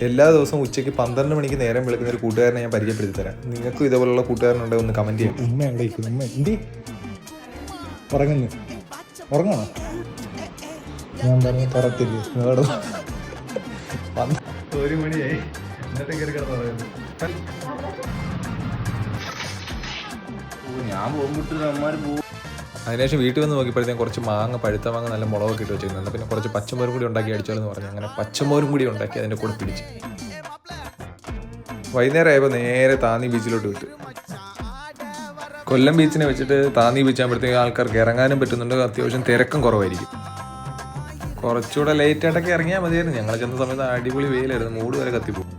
എല്ലാ ദിവസവും ഉച്ചയ്ക്ക് 12 മണിക്ക് നേരം വിളിക്കുന്ന ഒരു കൂട്ടുകാരനെ ഞാൻ പരിചയപ്പെടുത്തി തരാം. നിങ്ങൾക്കും ഇതേപോലുള്ള കൂട്ടുകാരനുണ്ടെങ്കിൽ ഒന്ന് കമൻറ്റ് ചെയ്യാം. ഉമ്മ എവിടെ ഉമ്മ എന്തി ഉറങ്ങുന്നു ഉറങ്ങാണോ? ഞാൻ പറഞ്ഞു തുറത്തില്ലേ 1 മണിയായി എന്നിട്ട് കയറി കിടന്നു പറയുന്നത്. ഞാൻ പോകുമ്പോട്ട് അമ്മമാർ പോകും. അതിനുശേഷം വീട്ടിൽ വന്ന് നോക്കിയപ്പോഴത്തേക്കും കുറച്ച് മാങ്ങ, പഴുത്ത മാങ്ങ നല്ല മുളകൊക്കെ ഇട്ട് വെച്ചിരുന്നുണ്ട്. പിന്നെ കുറച്ച് പച്ചമോരും കൂടി ഉണ്ടാക്കി അടിച്ചോളെന്ന് പറഞ്ഞു. അങ്ങനെ പച്ചമോരും കൂടി ഉണ്ടാക്കി അതിൻ്റെ കൂടെ പിടിച്ച് വൈകുന്നേരം ആയപ്പോൾ നേരെ താന്നി ബീച്ചിലോട്ട് വിട്ടു. കൊല്ലം ബീച്ചിനെ വെച്ചിട്ട് താന്നി ബീച്ച് ആകുമ്പോഴത്തേക്കും ആൾക്കാർക്ക് ഇറങ്ങാനും പറ്റുന്നുണ്ട്. അത്യാവശ്യം തിരക്കും കുറവായിരിക്കും. കുറച്ചുകൂടെ ലേറ്റായിട്ടൊക്കെ ഇറങ്ങിയാൽ മതിയായിരുന്നു. ഞങ്ങൾ ചെന്ന സമയത്ത് അടിപൊളി വെയിലായിരുന്നു. മൂട് വരെ കത്തിപ്പോകും.